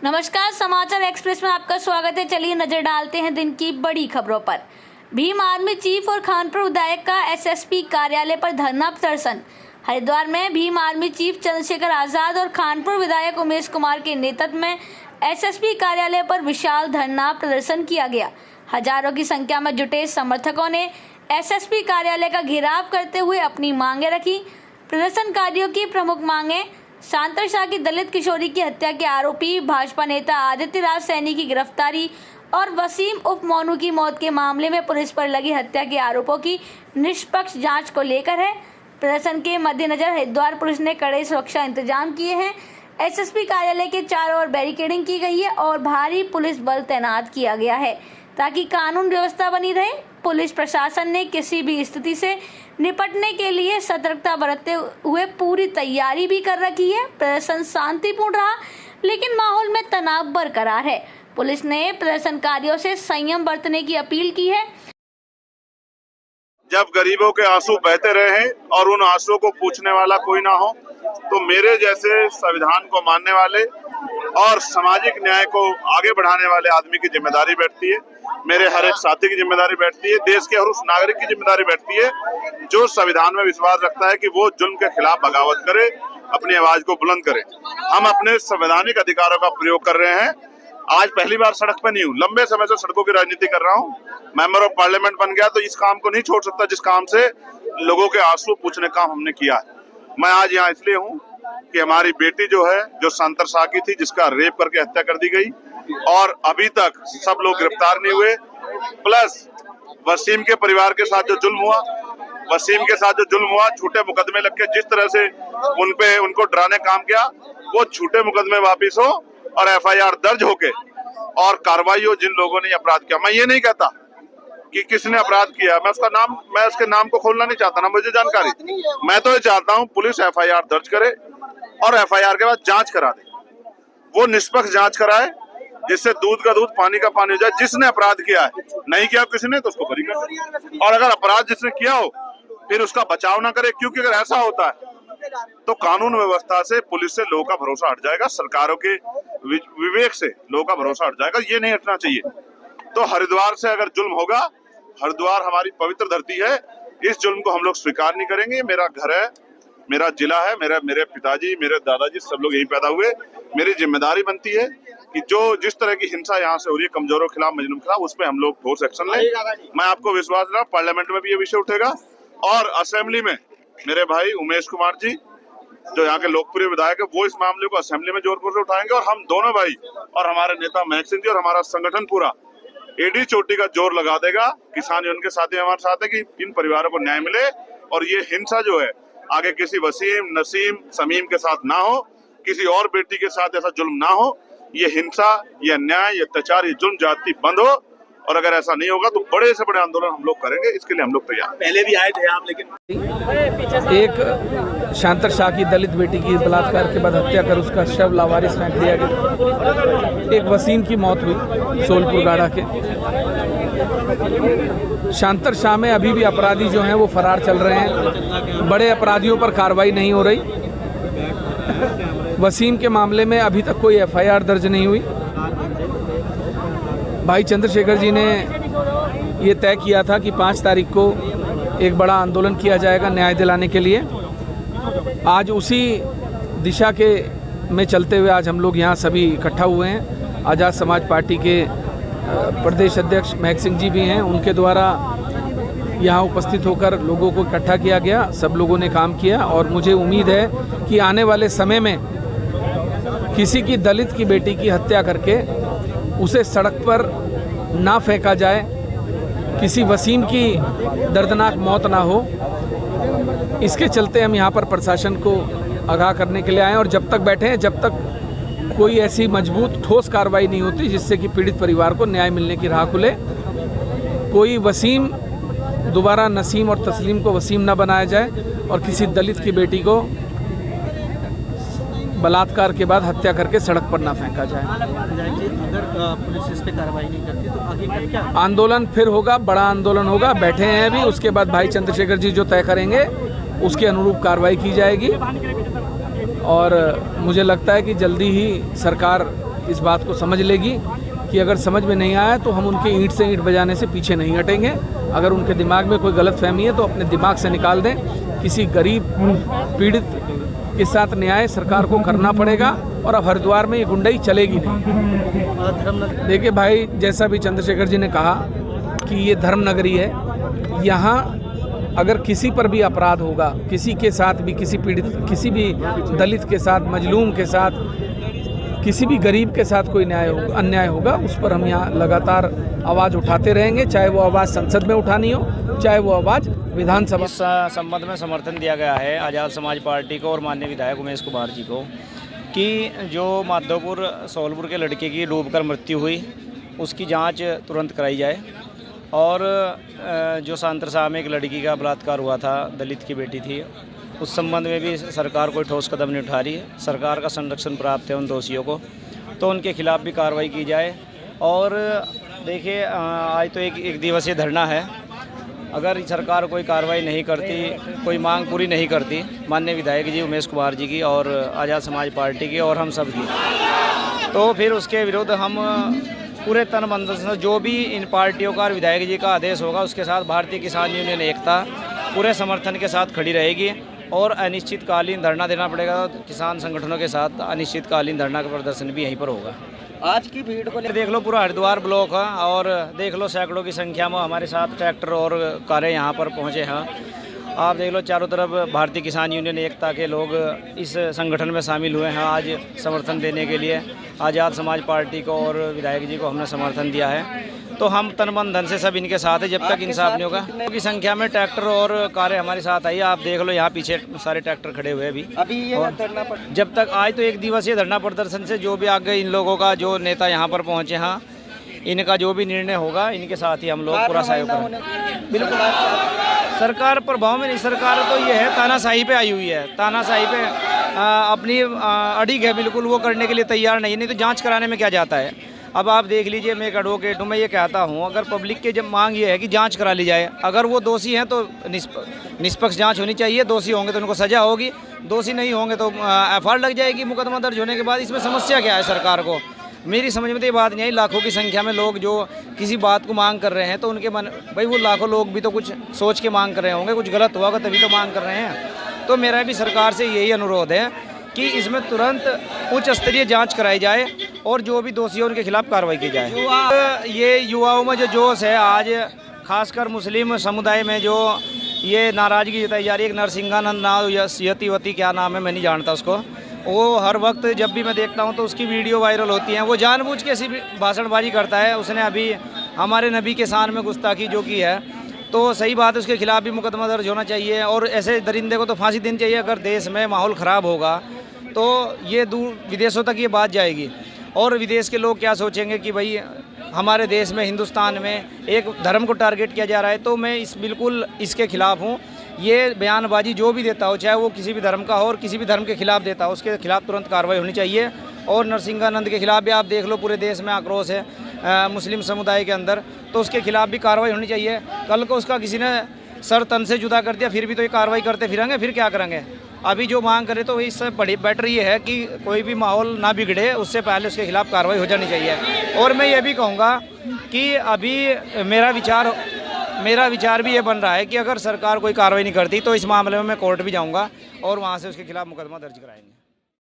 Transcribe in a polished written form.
नमस्कार, समाचार एक्सप्रेस में आपका स्वागत है। चलिए नजर डालते हैं दिन की बड़ी खबरों पर। भीम आर्मी चीफ और खानपुर विधायक का एसएसपी कार्यालय पर धरना प्रदर्शन। हरिद्वार में भीम आर्मी चीफ चंद्रशेखर आजाद और खानपुर विधायक उमेश कुमार के नेतृत्व में एसएसपी कार्यालय पर विशाल धरना प्रदर्शन किया गया। हजारों की संख्या में जुटे समर्थकों ने एसएसपी कार्यालय का घेराव करते हुए अपनी मांगे रखी। प्रदर्शनकारियों की प्रमुख मांगे शांतर शाह की दलित किशोरी की हत्या के आरोपी भाजपा नेता आदित्य राज सैनी की गिरफ्तारी और वसीम उर्फ मोनू की मौत के मामले में पुलिस पर लगी हत्या के आरोपों की निष्पक्ष जांच को लेकर है। प्रदर्शन के मद्देनजर हरिद्वार पुलिस ने कड़े सुरक्षा इंतजाम किए हैं। एसएसपी कार्यालय के चारों ओर बैरिकेडिंग की गई है और भारी पुलिस बल तैनात किया गया है ताकि कानून व्यवस्था बनी रहे। पुलिस प्रशासन ने किसी भी स्थिति से निपटने के लिए सतर्कता बरतते हुए पूरी तैयारी भी कर रखी है। प्रदर्शन शांतिपूर्ण रहा, लेकिन माहौल में तनाव बरकरार है। पुलिस ने प्रदर्शनकारियों से संयम बरतने की अपील की है। जब गरीबों के आंसू बहते रहे और उन आंसुओं को पूछने वाला कोई ना हो, तो मेरे जैसे संविधान को मानने वाले और सामाजिक न्याय को आगे बढ़ाने वाले आदमी की जिम्मेदारी बैठती है। मेरे हर एक साथी की जिम्मेदारी बैठती है। देश के हर उस नागरिक की जिम्मेदारी बैठती है जो संविधान में विश्वास रखता है कि वो जुल्म के खिलाफ बगावत करे, अपनी आवाज को बुलंद करे। हम अपने संवैधानिक अधिकारों का प्रयोग कर रहे हैं। आज पहली बार सड़क पर नहीं हूँ, लंबे समय से सड़कों की राजनीति कर रहा हूँ। मेंबर ऑफ पार्लियामेंट बन गया तो इस काम को नहीं छोड़ सकता जिस काम से लोगों के आंसू पूछने काम हमने किया है। मैं आज यहाँ इसलिए हूँ कि हमारी बेटी जो है, जो शांतर शाह की थी, जिसका रेप करके हत्या कर दी गई और अभी तक सब लोग गिरफ्तार नहीं हुए, प्लस वसीम के परिवार के साथ जो जुल्म हुआ, झूठे मुकदमे लग के जिस तरह से उनको डराने काम किया, वो झूठे मुकदमे वापिस हो और एफआईआर दर्ज होके और कार्रवाई हो जिन लोगों ने अपराध किया। मैं ये नहीं कहता कि किसने अपराध किया, मैं उसके नाम को खोलना नहीं चाहता, ना मुझे जानकारी। मैं तो ये चाहता हूँ पुलिस एफआईआर दर्ज करे और एफआईआर के बाद जांच करा दे। वो निष्पक्ष जांच कराए जिससे दूध का दूध पानी का पानी हो जाए। जिसने अपराध किया है, नहीं किया किसी ने, तो उसको बरी कर दे। और अगर अपराध जिसने किया हो फिर उसका बचाव ना करे, क्योंकि अगर ऐसा होता है तो कानून व्यवस्था से, पुलिस से लोगों का भरोसा हट जाएगा, सरकारों के विवेक से लोगों का भरोसा हट जाएगा। ये नहीं हटना चाहिए। तो हरिद्वार से अगर जुल्म होगा, हरिद्वार हमारी पवित्र धरती है, इस जुल्म को हम लोग स्वीकार नहीं करेंगे। मेरा घर है, मेरा जिला है, मेरे पिताजी, मेरे दादाजी सब लोग यहीं पैदा हुए। मेरी जिम्मेदारी बनती है कि जिस तरह की हिंसा यहाँ से हो रही है कमजोरों के खिलाफ, मजलूम के खिलाफ, उसमें हम लोग ठोस एक्शन लें। मैं आपको विश्वास दिला, पार्लियामेंट में भी ये विषय उठेगा और असेंबली में मेरे भाई उमेश कुमार जी, जो यहाँ के लोकप्रिय विधायक है, वो इस मामले को असेंबली में जोर से उठाएंगे और हम दोनों भाई और हमारे नेता महक सिंह जी और हमारा संगठन पूरा एडी चोटी का जोर लगा देगा। किसान यूनियन के साथ ही हमारे साथ है कि इन परिवारों को न्याय मिले और ये हिंसा जो है आगे किसी वसीम, नसीम, समीम के साथ ना हो, किसी और बेटी के साथ ऐसा जुल्म ना हो। ये हिंसा, ये अन्याय, ये अत्याचार, ये जुल्म जाति बंद हो। और अगर ऐसा नहीं होगा तो बड़े से बड़े आंदोलन हम लोग करेंगे। इसके लिए हम लोग तैयार। पहले भी आए थे आप, लेकिन एक शांतर शाह की दलित बेटी की बलात्कार के बाद हत्या कर उसका शव लावारिस फेंक दिया गया। एक वसीम की मौत हुई सोलपुर गाड़ा के। शांतर शाह में अभी भी अपराधी जो हैं वो फरार चल रहे हैं। बड़े अपराधियों पर कार्रवाई नहीं हो रही। वसीम के मामले में अभी तक कोई एफआईआर दर्ज नहीं हुई। भाई चंद्रशेखर जी ने ये तय किया था कि 5 तारीख को एक बड़ा आंदोलन किया जाएगा न्याय दिलाने के लिए। आज उसी दिशा के में चलते हुए आज हम लोग यहाँ सभी इकट्ठा हुए हैं। आज़ाद समाज पार्टी के प्रदेश अध्यक्ष महक सिंह जी भी हैं, उनके द्वारा यहाँ उपस्थित होकर लोगों को इकट्ठा किया गया। सब लोगों ने काम किया और मुझे उम्मीद है कि आने वाले समय में किसी की दलित की बेटी की हत्या करके उसे सड़क पर ना फेंका जाए, किसी वसीम की दर्दनाक मौत ना हो। इसके चलते हम यहाँ पर प्रशासन को आगाह करने के लिए आए और जब तक बैठे हैं, जब तक कोई ऐसी मजबूत ठोस कार्रवाई नहीं होती जिससे कि पीड़ित परिवार को न्याय मिलने की राह खुले, कोई वसीम दोबारा नसीम और तस्लीम को वसीम ना बनाया जाए और किसी दलित की बेटी को बलात्कार के बाद हत्या करके सड़क पर ना फेंका जाए। अगर पुलिस इस पे कार्रवाई नहीं करती तो आगे क्या आंदोलन फिर होगा, बड़ा आंदोलन होगा। बैठे हैं अभी, उसके बाद भाई चंद्रशेखर जी जो तय करेंगे उसके अनुरूप कार्रवाई की जाएगी और मुझे लगता है कि जल्दी ही सरकार इस बात को समझ लेगी कि अगर समझ में नहीं आया तो हम उनके ईंट से ईंट बजाने से पीछे नहीं हटेंगे। अगर उनके दिमाग में कोई गलतफहमी है तो अपने दिमाग से निकाल दें। किसी गरीब पीड़ित के साथ न्याय सरकार को करना पड़ेगा और अब हरिद्वार में ये गुंडई चलेगी नहीं। देखिए भाई, जैसा भी चंद्रशेखर जी ने कहा कि ये धर्म नगरी है, यहाँ अगर किसी पर भी अपराध होगा, किसी के साथ भी, किसी पीड़ित, किसी भी दलित के साथ, मजलूम के साथ, किसी भी गरीब के साथ कोई अन्याय होगा, उस पर हम यहाँ लगातार आवाज़ उठाते रहेंगे, चाहे वो आवाज़ संसद में उठानी हो, चाहे वो आवाज़ विधानसभा। इस संबंध में समर्थन दिया गया है आज़ाद समाज पार्टी को और माननीय विधायक उमेश कुमार जी को कि जो माधोपुर सोलपुर के लड़के की डूबकर मृत्यु हुई उसकी जांच तुरंत कराई जाए और जो सांतरसाह में एक लड़की का बलात्कार हुआ था, दलित की बेटी थी, उस संबंध में भी सरकार कोई ठोस कदम नहीं उठा रही है। सरकार का संरक्षण प्राप्त है उन दोषियों को, तो उनके खिलाफ़ भी कार्रवाई की जाए। और देखिए, आज तो एक दिवसीय धरना है, अगर सरकार कोई कार्रवाई नहीं करती, कोई मांग पूरी नहीं करती माननीय विधायक जी उमेश कुमार जी की और आज़ाद समाज पार्टी की और हम सब की, तो फिर उसके विरुद्ध हम पूरे तन मन से जो भी इन पार्टियों का और विधायक जी का आदेश होगा उसके साथ भारतीय किसान यूनियन एकता पूरे समर्थन के साथ खड़ी रहेगी और अनिश्चितकालीन धरना देना पड़ेगा। तो किसान संगठनों के साथ अनिश्चितकालीन धरना का प्रदर्शन भी यहीं पर होगा। आज की भीड़ को देख लो, पूरा हरिद्वार ब्लॉक है और देख लो सैकड़ों की संख्या में हमारे साथ ट्रैक्टर और कारें यहाँ पर पहुँचे हैं। आप देख लो, चारों तरफ भारतीय किसान यूनियन एकता के लोग इस संगठन में शामिल हुए हैं आज समर्थन देने के लिए। आज़ाद समाज पार्टी को और विधायक जी को हमने समर्थन दिया है, तो हम तन मन धन से सब इनके साथ है जब तक इंसाफ नहीं होगा। की संख्या में ट्रैक्टर और कारें हमारे साथ आई है। आप देख लो, यहाँ पीछे सारे ट्रैक्टर खड़े हुए हैं अभी ये धरना जब तक आज तो एक दिवसीय धरना प्रदर्शन से जो भी आगे इन लोगों का जो नेता यहाँ पर पहुँचे हैं, इनका जो भी निर्णय होगा इनके साथ ही हम लोग पूरा सहयोग करेंगे। बिल्कुल सरकार प्रभाव में नहीं, सरकार तो ये है तानाशाही पे आई हुई है, तानाशाही पे अपनी अड़िग है, बिल्कुल वो करने के लिए तैयार नहीं तो जांच कराने में क्या जाता है। अब आप देख लीजिए, मैं एक एडवोकेट हूँ, मैं ये कहता हूँ अगर पब्लिक के जब मांग ये है कि जांच करा ली जाए, अगर वो दोषी हैं तो निष्पक्ष जांच होनी चाहिए, दोषी होंगे तो उनको सज़ा होगी, दोषी नहीं होंगे तो FIR लग जाएगी मुकदमा दर्ज होने के बाद। इसमें समस्या क्या है सरकार को? मेरी समझ में तो ये बात नहीं आई। लाखों की संख्या में लोग जो किसी बात को मांग कर रहे हैं तो उनके मन, भाई वो लाखों लोग भी तो कुछ सोच के मांग कर रहे होंगे, कुछ गलत हुआ तभी तो मांग कर रहे हैं। तो मेरा भी सरकार से यही अनुरोध है कि इसमें तुरंत उच्च स्तरीय जांच कराई जाए और जो भी दोषी है उनके खिलाफ कार्रवाई की जाए। ये युवाओं में जो जोश है आज, खासकर मुस्लिम समुदाय में जो ये नाराज़गी जताई जा रही है। एक नरसिंहानंद नाव यतिवती क्या नाम है, मैं नहीं जानता उसको, वो हर वक्त जब भी मैं देखता हूँ तो उसकी वीडियो वायरल होती है। वो जानबूझ के ऐसी भाषणबाजी करता है। उसने अभी हमारे नबी के शान में गुस्ताखी जो की है, तो सही बात है, उसके खिलाफ भी मुकदमा दर्ज होना चाहिए और ऐसे दरिंदे को तो फांसी देनी चाहिए। अगर देश में माहौल ख़राब होगा तो ये दूर विदेशों तक ये बात जाएगी और विदेश के लोग क्या सोचेंगे कि भाई हमारे देश में, हिंदुस्तान में एक धर्म को टारगेट किया जा रहा है। तो मैं बिल्कुल इसके खिलाफ़ हूँ। ये बयानबाजी जो भी देता हो, चाहे वो किसी भी धर्म का हो और किसी भी धर्म के खिलाफ देता हो, उसके खिलाफ तुरंत कार्रवाई होनी चाहिए। और नरसिंहानंद के खिलाफ भी आप देख लो, पूरे देश में आक्रोश है मुस्लिम समुदाय के अंदर, तो उसके खिलाफ भी कार्रवाई होनी चाहिए। कल को उसका किसी ने सर तन से जुदा कर दिया, फिर भी तो ये कार्रवाई करते फिरेंगे, फिर क्या करेंगे? अभी जो मांग करे तो इससे बड़ी बेटर ये है कि कोई भी माहौल ना बिगड़े, उससे पहले उसके खिलाफ कार्रवाई हो जानी चाहिए। और मैं ये भी कहूँगा कि अभी मेरा विचार भी ये बन रहा है कि अगर सरकार कोई कार्रवाई नहीं करती तो इस मामले में मैं कोर्ट भी जाऊँगा और वहाँ से उसके खिलाफ मुकदमा दर्ज कराएंगे।